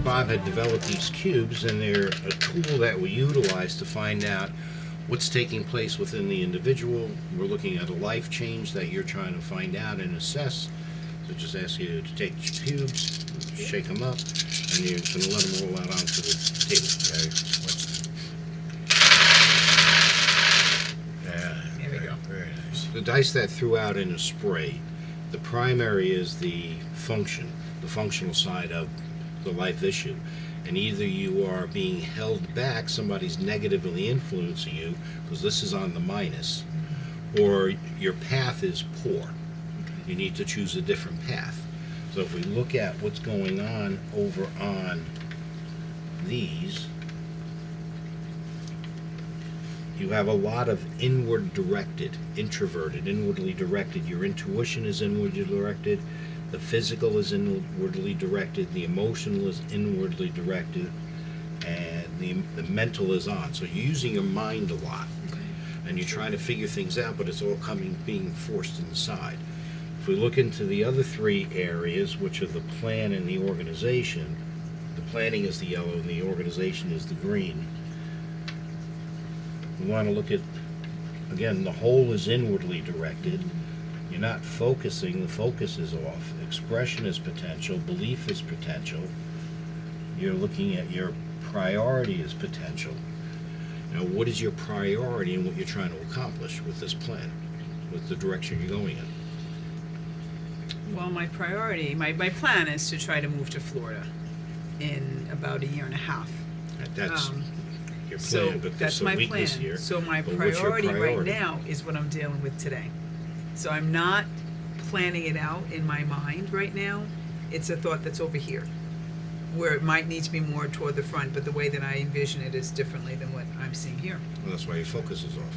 Bob had developed these cubes, and they're a tool that we utilize to find out what's taking place within the individual. We're looking at a life change that you're trying to find out and assess. So just ask you to take your cubes, shake them up, and you're going to let them roll out onto the table. Okay. Yeah. Here we go. Very nice. The dice that threw out in a spray, the primary is the function, the functional side of the life issue. And either you are being held back, somebody's negatively influencing you, because this is on the minus, or your path is poor. You need to choose a different path. So if we look at what's going on over on these, you have a lot of inward directed, introverted, inwardly directed. Your intuition is inwardly directed. The physical is inwardly directed. The emotional is inwardly directed. And the mental is on. So you're using your mind a lot. Okay. And you're trying to figure things out, but it's all being forced inside. If we look into the other three areas, which are the plan and the organization, the planning is the yellow and the organization is the green. We want to look at, again, the whole is inwardly directed. You're not focusing, the focus is off. Expression is potential, belief is potential. You're looking at your priority as potential. Now, what is your priority and what you're trying to accomplish with this plan, with the direction you're going in? Well, my priority, my plan is to try to move to Florida in about a year and a half. That's your plan, So but that's there's a my weakness plan. here. So my But what's your priority right priority? now is what I'm dealing with today. So I'm not planning it out in my mind right now. It's a thought that's over here, where it might need to be more toward the front, but the way that I envision it is differently than what I'm seeing here. Well, that's why your focus is off.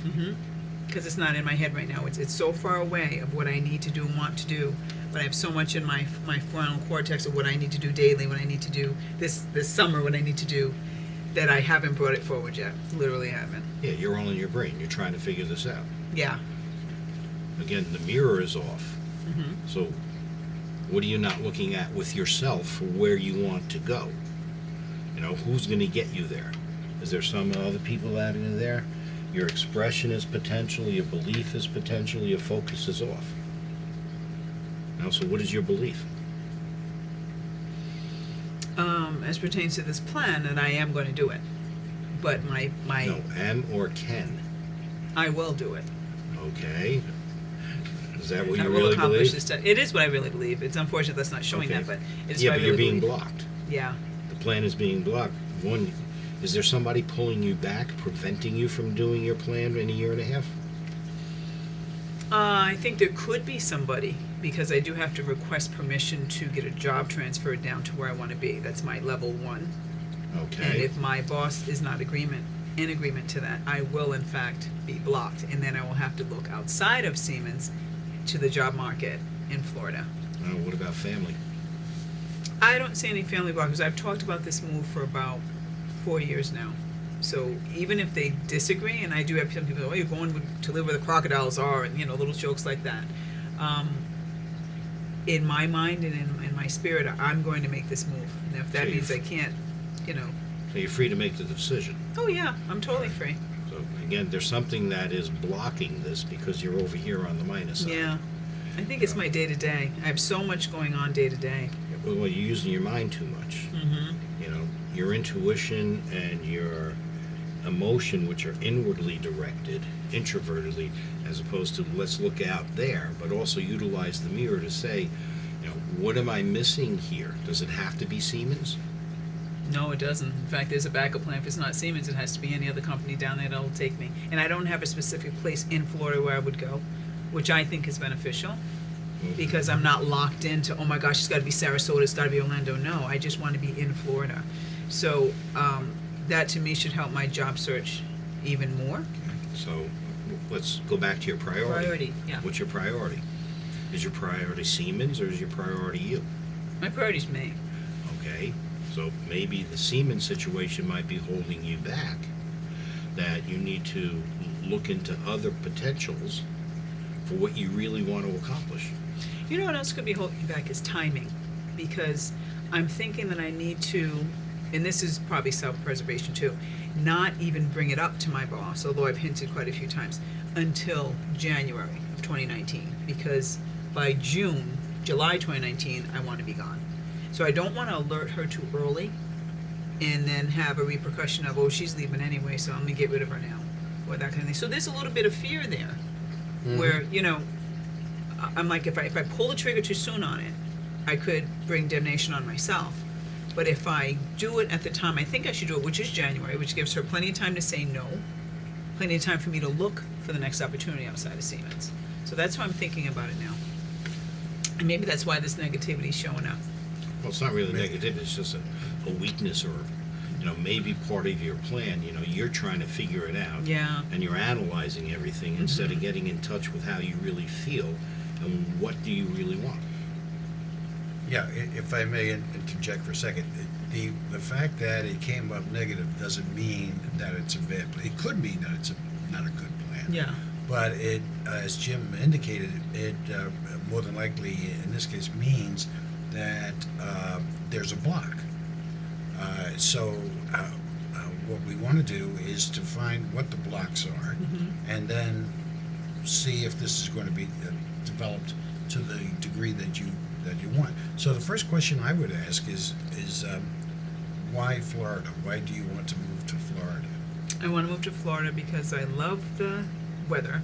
Because it's not in my head right now. It's so far away of what I need to do and want to do, but I have so much in my frontal cortex of what I need to do daily, what I need to do this summer, what I need to do, that I haven't brought it forward yet. Literally haven't. Yeah, you're all in your brain. You're trying to figure this out. Yeah. Again, the mirror is off. Mm-hmm. So what are you not looking at with yourself for where you want to go? You know, who's going to get you there? Is there some other people out in there? Your expression is potential, your belief is potential, your focus is off. Now, so what is your belief? As pertains to this plan, that I am going to do it. But my No, am or can. I will do it. Okay. Is that what I you will really accomplish believe? this. It is what I really believe. It's unfortunate that's not showing Okay. that, but it's Yeah, what I but really you're being believe. blocked. Yeah. The plan is being blocked. One, is there somebody pulling you back, preventing you from doing your plan in a year and a half? I think there could be somebody, because I do have to request permission to get a job transferred down to where I want to be. That's my level 1. And Okay. if my boss is not in agreement to that, I will in fact be blocked. And then I will have to look outside of Siemens to the job market in Florida. What about family? I don't see any family blockers. I've talked about this move for about 4 years now. So even if they disagree, and I do have some people, oh, you're going to live where the crocodiles are, and little jokes like that. In my mind and in my spirit, I'm going to make this move. And if that So means I you're- can't, So you're free to make the decision. oh yeah, I'm totally free. So again, there's something that is blocking this because you're over here on the minus side. Yeah. I think it's my day to day. I have so much going on day to day. Well, you're using your mind too much. Mm-hmm. Your intuition and your emotion, which are inwardly directed, introvertedly, as opposed to let's look out there, but also utilize the mirror to say, what am I missing here? Does it have to be Siemens? No, it doesn't. In fact, there's a backup plan. If it's not Siemens, it has to be any other company down there that'll take me. And I don't have a specific place in Florida where I would go, which I think is beneficial, because I'm not locked into, oh my gosh, it's got to be Sarasota, it's got to be Orlando. No, I just want to be in Florida. So that to me should help my job search even more. So let's go back to your priority. Priority, yeah. What's your priority? Is your priority Siemens or is your priority you? My priority's me. Okay, so maybe the Siemens situation might be holding you back, that you need to look into other potentials for what you really want to accomplish. You know what else could be holding you back is timing. because I'm thinking that I need to, and this is probably self-preservation too, not even bring it up to my boss, although I've hinted quite a few times, until January of 2019, because by July 2019, I want to be gone. So I don't want to alert her too early and then have a repercussion of, oh, she's leaving anyway, so I'm going to get rid of her now, or that kind of thing. So there's a little bit of fear there, where, you know, I'm like, if I pull the trigger too soon on it, I could bring damnation on myself. But if I do it at the time I think I should do it, which is January, which gives her plenty of time to say no, plenty of time for me to look for the next opportunity outside of Siemens. So that's how I'm thinking about it now. And maybe that's why this negativity is showing up. Well, it's not really negative, it's just a weakness, or, you know, maybe part of your plan, you know, you're trying to figure it out. Yeah. And you're analyzing everything instead of getting in touch with how you really feel and what do you really want. Yeah, if I may interject for a second, the fact that it came up negative doesn't mean that it's a bad plan. It could mean that it's not a good plan. Yeah. But it, as Jim indicated, it more than likely, in this case, means that there's a block. So what we want to do is to find what the blocks are, and then see if this is going to be developed to the degree that you want. So the first question I would ask is why Florida? Why do you want to move to Florida? I want to move to Florida because I love the weather.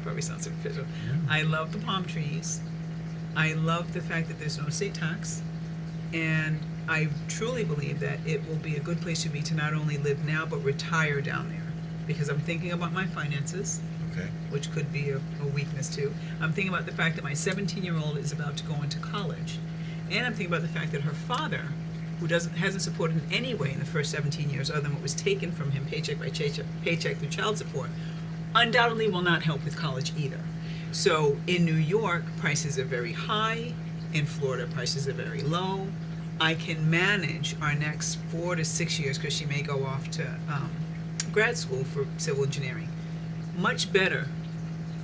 Probably sounds superficial. I love the palm trees. I love the fact that there's no state tax. And I truly believe that it will be a good place for me to not only live now, but retire down there. Because I'm thinking about my finances, Okay. which could be a weakness too. I'm thinking about the fact that my 17-year-old is about to go into college. And I'm thinking about the fact that her father, who hasn't supported in any way in the first 17 years, other than what was taken from him paycheck by paycheck through child support, undoubtedly will not help with college either. So in New York, prices are very high. In Florida, prices are very low. I can manage our next 4 to 6 years, because she may go off to grad school for civil engineering, much better,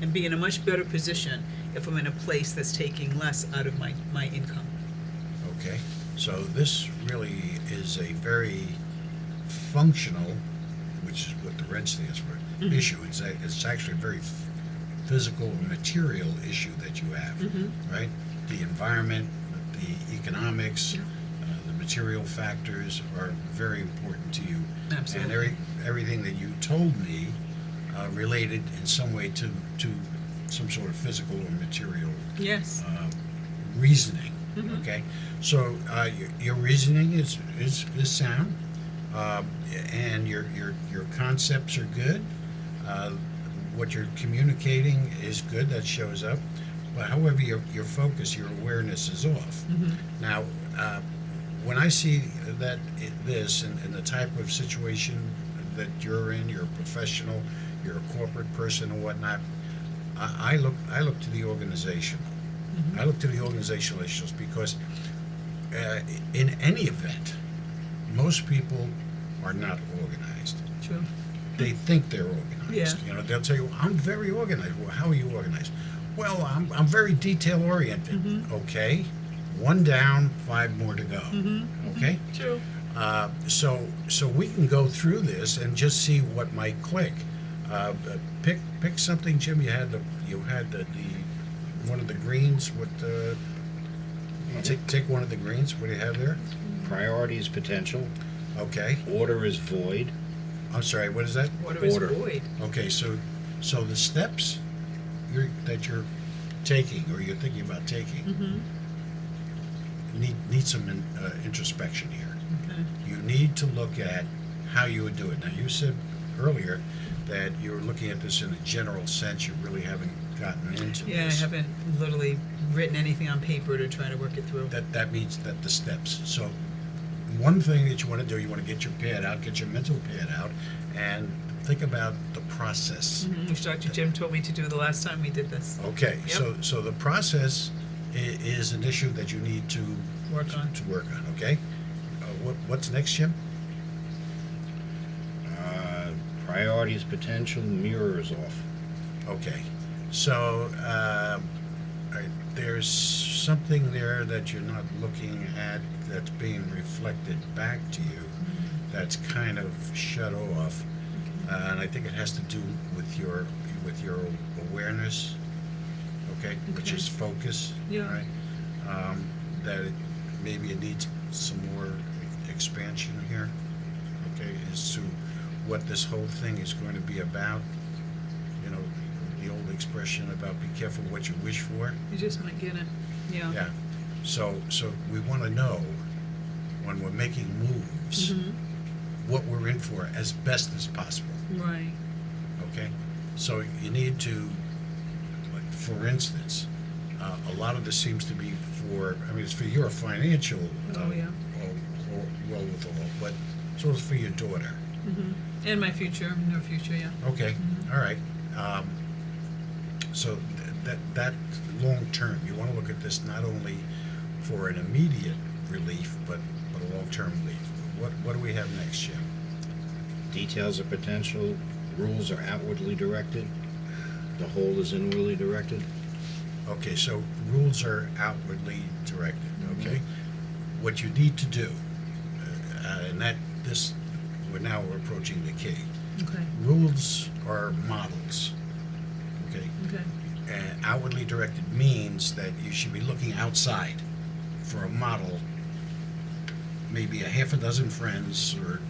and be in a much better position if I'm in a place that's taking less out of my income. Okay. So this really is a very functional, which is what the red stands for, issue. It's actually a very physical or material issue that you have, right? The environment, the economics, the material factors are very important to you. Absolutely. And everything that you told me related in some way to some sort of physical or material Yes. reasoning. Okay, so your reasoning is sound, and your concepts are good. What you're communicating is good. That shows up. But however, your focus, your awareness is off. Now, when I see that this and the type of situation that you're in, you're a professional, you're a corporate person and whatnot, I look to the organizational. I look to the organizational issues because in any event, most people are not organized. True. They think they're organized. Yeah. You know, they'll tell you, I'm very organized. Well, how are you organized? Well, I'm very detail oriented. Okay, 1 down, 5 more to go. Okay. True. So we can go through this and just see what might click. Pick something, Jim. You had the one of the greens. What? Take one of the greens. What do you have there? Priority is potential. Okay. Order is void. I'm sorry. What is that? Water is Order. void. Okay. So the steps that you're taking or you're thinking about taking need some introspection here. Okay. You need to look at how you would do it. Now, you said earlier that you were looking at this in a general sense. You really haven't gotten into Yeah, this. I haven't literally written anything on paper to try to work it through. That means that the steps. So one thing that you want to do, you want to get your pad out, get your mental pad out, and think about the process. Which Dr. Jim told me to do the last time we did this. Okay, Yep. so the process is an issue that you need to Work on. Okay? What's next, Jim? Priority is potential. Mirror is off. Okay, so there's something there that you're not looking at that's being reflected back to you that's kind of shut off. And I think it has to do with your awareness, okay, which Okay. is focus, Yeah. right? That maybe it needs some more expansion here, okay, as to what this whole thing is going to be about. You know, the old expression about be careful what you wish for. You just might get it. Yeah. Yeah. So we want to know when we're making moves Mhm. what we're in for as best as possible. Right. Okay. So you need to, like, for instance, a lot of this seems to be for. I mean, it's for your financial. Oh, yeah. Wherewithal, but so it's for your daughter. Mhm. And my future, near future, yeah. Okay. All right. So that long term, you want to look at this not only for an immediate relief, but a long term relief. What do we have next, Jim? Details of potential, rules are outwardly directed, the whole is inwardly directed. Okay, so rules are outwardly directed. Okay, what you need to do, and that this we're approaching the key. Okay. Rules are models. Okay, Okay. and outwardly directed means that you should be looking outside for a model. Maybe a half a dozen friends or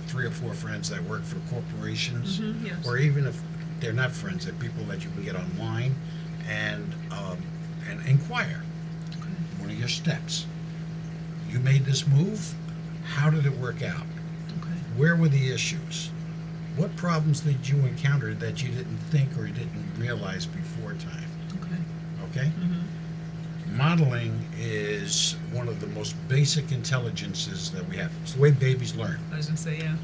3 or 4 friends that work for corporations, Yes. or even if they're not friends, they're people that you can get online and inquire. Okay. One of your steps. You made this move. How did it work out? Okay. Where were the issues? What problems did you encounter that you didn't think or you didn't realize before time? Okay. Okay? Mhm. Modeling is one of the most basic intelligences that we have. It's the way babies learn. I was gonna say, yeah.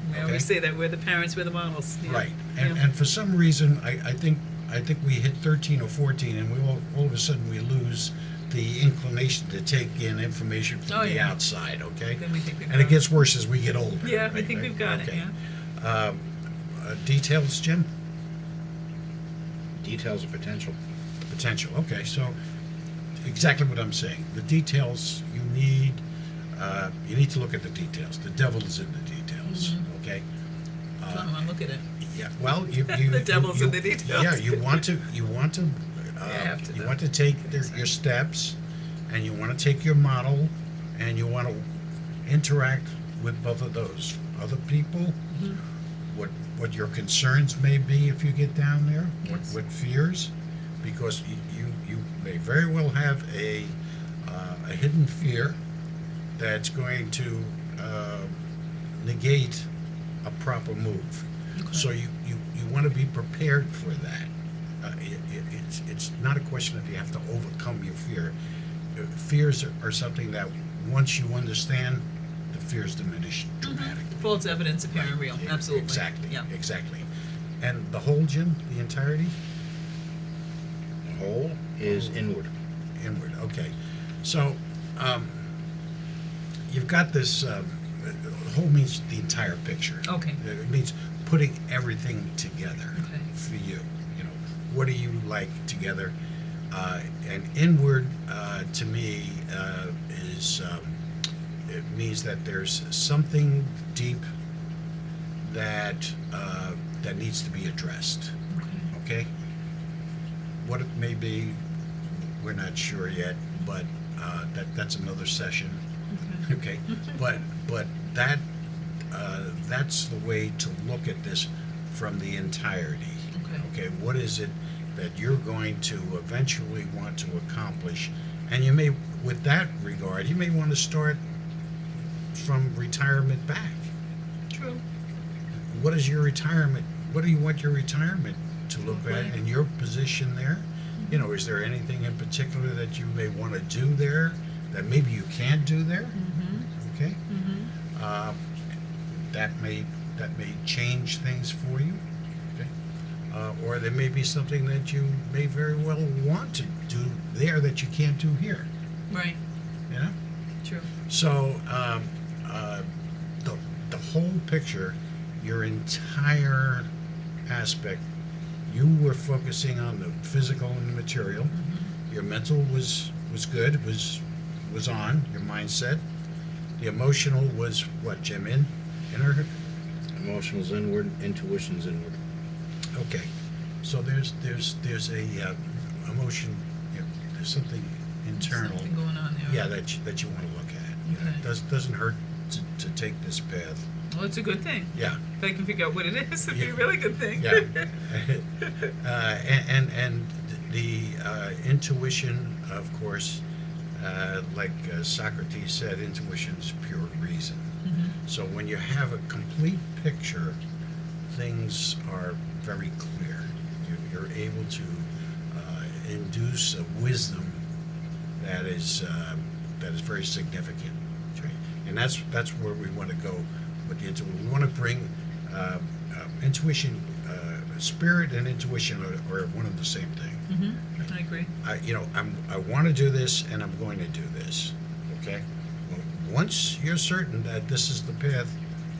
We Okay. always say that we're the parents, we're the models. Yeah. Right. And, Yeah. and for some reason, I think we hit 13 or 14 and we all of a sudden we lose the inclination to take in information from Oh, the yeah. outside, okay? Then we think we've And it got gets worse as we get older. Yeah, we right? think we've got Okay. it, yeah. Details, Jim? Details of potential. Potential. Okay, so exactly what I'm saying. The details you need to look at the details. The devil is in the details. Mm-hmm. Okay. Come on, look at it. Yeah. Well, you The devil's in the details. Yeah, you want to have to you know. want to take your steps, and you want to take your model, and you want to interact with both of those other people. Mhm. What your concerns may be if you get down there. Yes. What fears, because you may very well have a hidden fear that's going to negate a proper move. Okay. So you want to be prepared for that. It's not a question of you have to overcome your fear. Fears are something that once you understand, the fears diminish dramatically. False evidence appearing real. Absolutely. Exactly. Yeah. Exactly. And the whole, Jim, the entirety, The whole is inward. inward. Okay. So you've got this. The whole means the entire picture. Okay. It means putting everything together Okay. for you. You know, what do you like together? And inward, to me, is it means that there's something deep that needs to be addressed. Okay. Okay. What it may be, we're not sure yet, but that's another session. Okay. Okay, but that's the way to look at this from the entirety. Okay. What is it that you're going to eventually want to accomplish? And you may, with that regard, you may want to start from retirement back. True. What is your retirement? What do you want your retirement to look Okay. at in your position there? You know, is there anything in particular that you may want to do there that maybe you can't do there? Mm-hmm. Okay, Mm-hmm. that may change things for you. Okay, or there may be something that you may very well want to do there that you can't do here. Right. You know, True. so the whole picture, your entire aspect. You were focusing on the physical and the material. Mm-hmm. Your mental was was good, was on your mindset. The emotional was what, Jim? Inner? Emotional's inward, intuition's inward. Okay. So there's a emotion. You know, there's something internal. Something going on there. Yeah, that you want to look at. You know, Okay. it doesn't hurt to take this path. Well, it's a good thing. Yeah. If I can figure out what it is, it'd be Yeah. a really good thing. Yeah. And the intuition, of course, like Socrates said, intuition is pure reason. Mhm. So when you have a complete picture, things are very clear. You're able to induce a wisdom that is very significant, right? And that's where we want to go with the intuition. We want to bring intuition, spirit, and intuition are one and the same thing. Mm-hmm. I agree. I want to do this, and I'm going to do this. Okay. Well, once you're certain that this is the path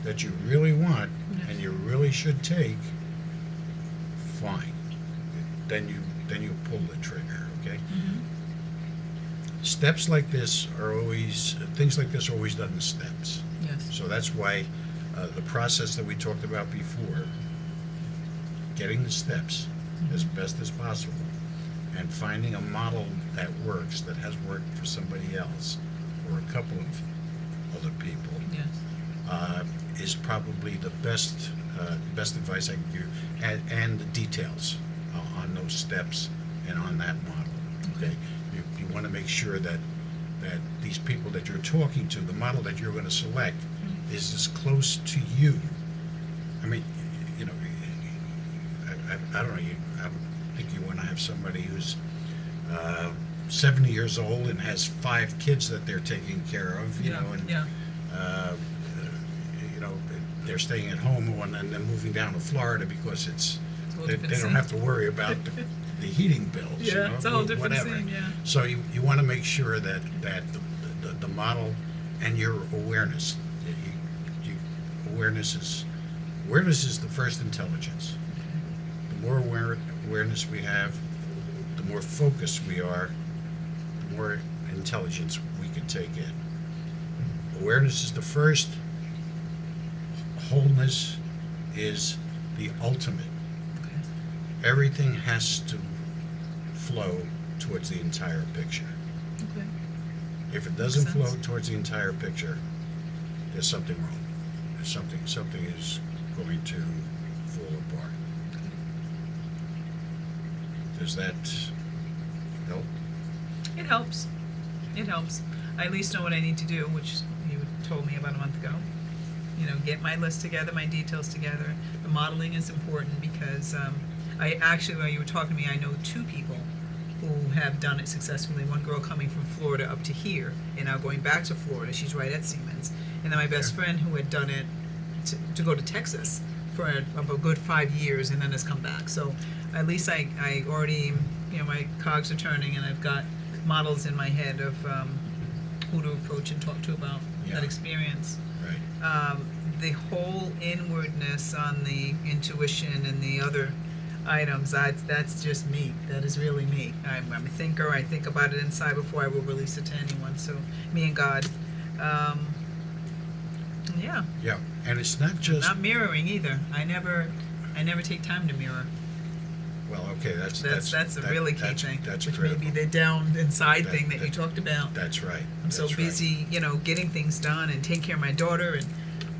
that you really want Yes. and you really should take, fine. Then you pull the trigger. Okay. Mm-hmm. Steps like this are always things like this are always done in steps. Yes. So that's why the process that we talked about before, getting the steps as best as possible, and finding a model that works, that has worked for somebody else or a couple of other people, Yes. is probably the best advice I can give, and the details on those steps and on that model. Okay, you want to make sure that these people that you're talking to, the model that you're going to select, is as close to you. I mean, you know, I don't know. I think you want to have somebody who's 70 years old and has 5 kids that they're taking care of. You Yeah. know, and Yeah. you know, they're staying at home and then moving down to Florida because It's a whole they different don't scene. have to worry about the heating bills. you Yeah, know, it's a whole different whatever. scene. Yeah. So you want to make sure that the model and your awareness, awareness is the first intelligence. The more awareness we have, the more focused we are, the more intelligence we can take in. Awareness is the first. Wholeness is the ultimate. Okay. Everything has to flow towards the entire picture. Okay. If it doesn't Makes sense. flow towards the entire picture, there's something wrong. There's something is going to fall apart. Does that help? It helps. It helps. I at least know what I need to do, which you told me about a month ago. You know, get my list together, my details together. The modeling is important because I actually, while you were talking to me, I know 2 people who have done it successfully. One girl coming from Florida up to here and now going back to Florida. She's right at Siemens. And then my best friend who had done it to go to Texas for a good 5 years and then has come back. So at least I already, you know, my cogs are turning and I've got models in my head of who to approach and talk to about Yeah. that experience. Right. The whole inwardness on the intuition and the other items, that's just me. That is really me. I'm a thinker. I think about it inside before I will release it to anyone. So me and God. Yeah. Yeah, and it's not just Not mirroring either. I never take time to mirror. well. Okay, that's That's a really key thing. That's which critical. may be the down inside That- thing that you that- talked about. That's right. I'm so That's right. busy, you know, getting things done and taking care of my daughter, and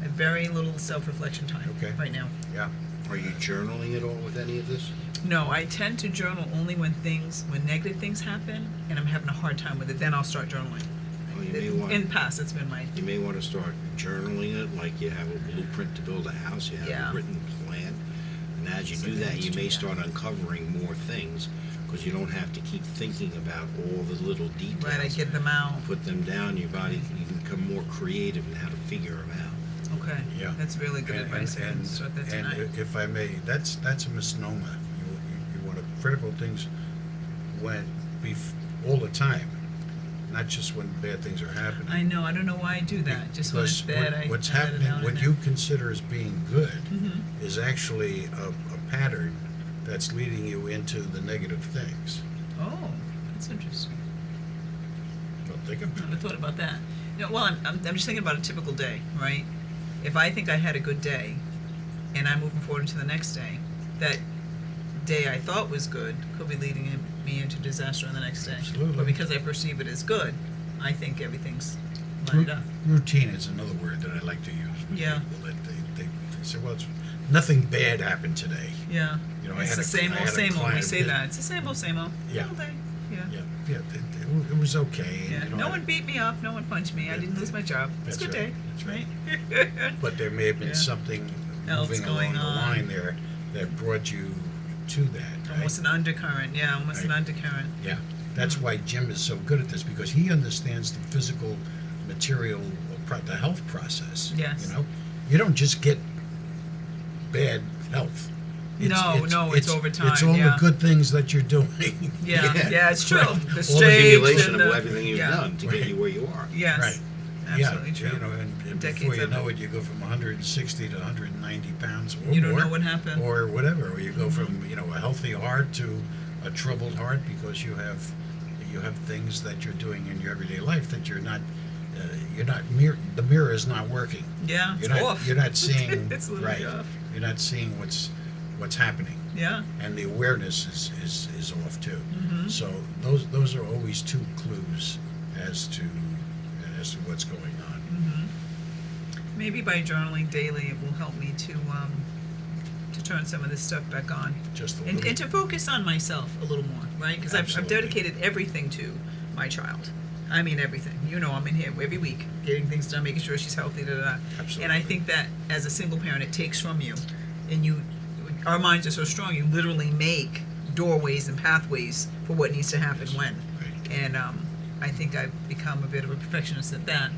I have very little self-reflection time Okay. right now. Yeah. Are you journaling at all with any of this? No, I tend to journal only when negative things happen, and I'm having a hard time with it. Then I'll start journaling. Oh, you may want. In the past, it's been my You may want to start journaling it like you have a blueprint to build a house, you have Yeah. a written plan. And as you So do then that, you you do may that. start uncovering more things because you don't have to keep thinking about all the little details. right. I get them out. Put them down, your body, you can become more creative in how to figure them out. Okay. Yeah. That's really good advice. I'm gonna start that and tonight. if I may, that's a misnomer. You want to critical things all the time, not just when bad things are happening. I know. I don't know why I do that. Just when it's Because bad, what's I let it happening, out what and you consider as being good, Mhm. is actually a pattern that's leading you into the negative things. Oh, that's interesting. Well, think I about never it. thought about that. You know, well, I'm just thinking about a typical day, right? If I think I had a good day, and I'm moving forward into the next day, that day I thought was good could be leading me into disaster on the next day. Absolutely. But because I perceive it as good, I think everything's lined up. Routine is another word that I like to use with Yeah. people. That they say, well, nothing bad happened today. Yeah. You know, I It's had the a- same I old, had a same old. We client say that- that. It's the same old, same old. Yeah. All day. Yeah. Yeah, it was okay. and, Yeah. you know, No one beat me up. No one punched me. I Yeah, didn't lose my job. It's a that's good right, day. that's right. But there may have been Yeah. something Else moving going along the on. line there that brought you to that. Right? Almost an undercurrent. Yeah, almost an Right. undercurrent. Yeah, that's why Jim is so good at this, because he understands the physical, material, the health process. Yes. You know, you don't just get bad health. No, it's over time, It's all yeah. the good things that you're doing. Yeah, Yeah. yeah, it's true. Right. The All the shakes Accumulation and of the- everything you've yeah. done to get you Right. where you are. Yes, Right. absolutely Yeah, true. you know, and Decades before you of know it. it, you go from 160 to 190 pounds or You don't more, know what happened. or whatever, or you go from a healthy heart to a troubled heart because you have things that you're doing in your everyday life that the mirror is not working. Yeah, it's You're not off. you're not seeing It's literally right. off. You're not seeing what's happening, Yeah. and the awareness is off too. Mhm. So those are always two clues as to what's going on. Maybe by journaling daily, it will help me to turn some of this stuff back on Just a and little. to focus on myself a little more, right? Because I've Absolutely. dedicated everything to my child. I mean everything. You know, I'm in here every week, getting things done, making sure she's healthy, da da da. Absolutely. And I think that as a single parent, it takes from you, and our minds are so strong. You literally make doorways and pathways for what needs to happen Yes. when. Right. And I think I've become a bit of a perfectionist at that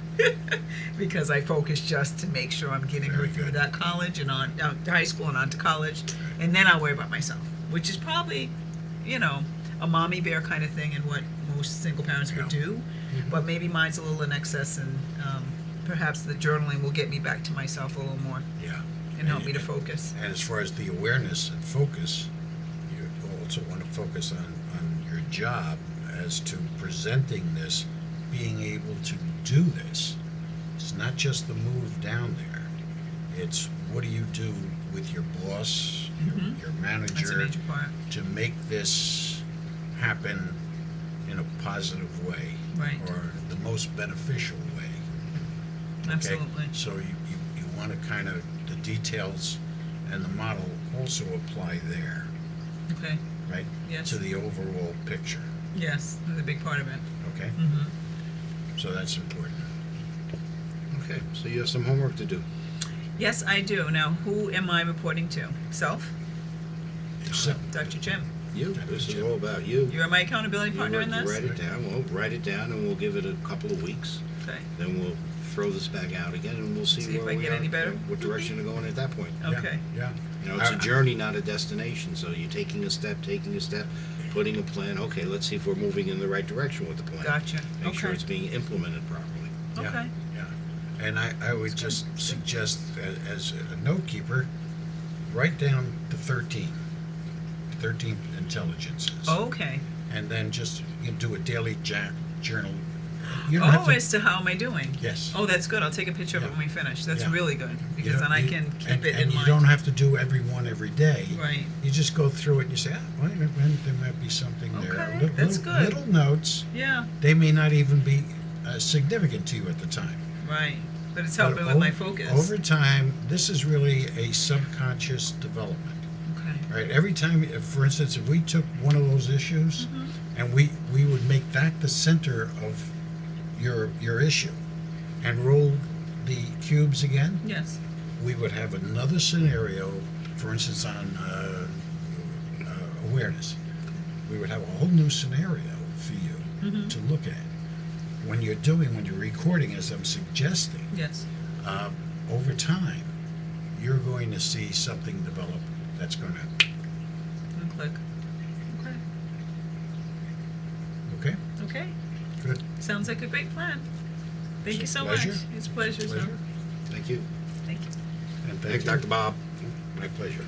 because I focus just to make sure I'm getting her Very through good. that college and on to high school and on to college, and then I'll worry about myself, which is probably, a mommy bear kind of thing and what most single parents would Yeah. do, but maybe mine's a little in excess, and perhaps the journaling will get me back to myself a little more Yeah. and help me to focus. And as far as the awareness and focus, you also want to focus on your job as to presenting this, being able to do this. It's not just the move down there. It's what do you do with your boss, Mhm. your That's a manager, major part. to make this happen in a positive way, Right. or the most beneficial way. Okay? Absolutely. So you want to kind of, the details and the model also apply there, Okay. right? Yes. To the overall picture, Yes, that's a big part of it. okay? hmm So that's important. Okay, so you have some homework to do. Yes, I do. Now, who am I reporting to? Self? So, Dr. Jim. You. Dr. This is Jim. all about you. You're my accountability partner in You this? write it down. We'll write it down, and we'll give it a couple of weeks. Okay. Then we'll throw this back out again, and we'll see, See if where I we get are, any better. what direction to go in at that point. Okay. Yeah. It's a I- journey, not a destination. So you're taking a step, putting a plan. Okay, let's see if we're moving in the right direction with the plan. Gotcha. Make sure Okay. it's being implemented properly. Yeah, Okay. Yeah. And I would just suggest, as a note keeper, write down the 13 intelligences. Okay. And then just do a daily journal. You don't have Oh, to- as to how am I doing? Yes. Oh, that's good. I'll take a picture of it Yeah. when we finish. That's Yeah. really good You because don't- then I you- can keep and, it and in you mind. don't have to do every one every day. Right. You just go through it and you say, well, there might be something there. Okay, that's good. Little notes. Yeah. They may not even be significant to you at the time. Right. But it's But helping with my focus. Over time, this is really a subconscious development. Okay. Right? Every time, for instance, if we took one of those issues Mhm. and we would make that the center of your issue and roll the cubes again, Yes. we would have another scenario, for instance, on awareness. We would have a whole new scenario for you Mhm. to look at. When you're recording, as I'm suggesting, Yes. over time, you're going to see something develop that's going to, And click. Okay. okay? Okay. Good. Sounds like a great plan. Thank you It's a so pleasure. much. It's a pleasure, sir. Pleasure. Thank you. Thank you. And thank Thanks, you. Dr. Bob. My pleasure.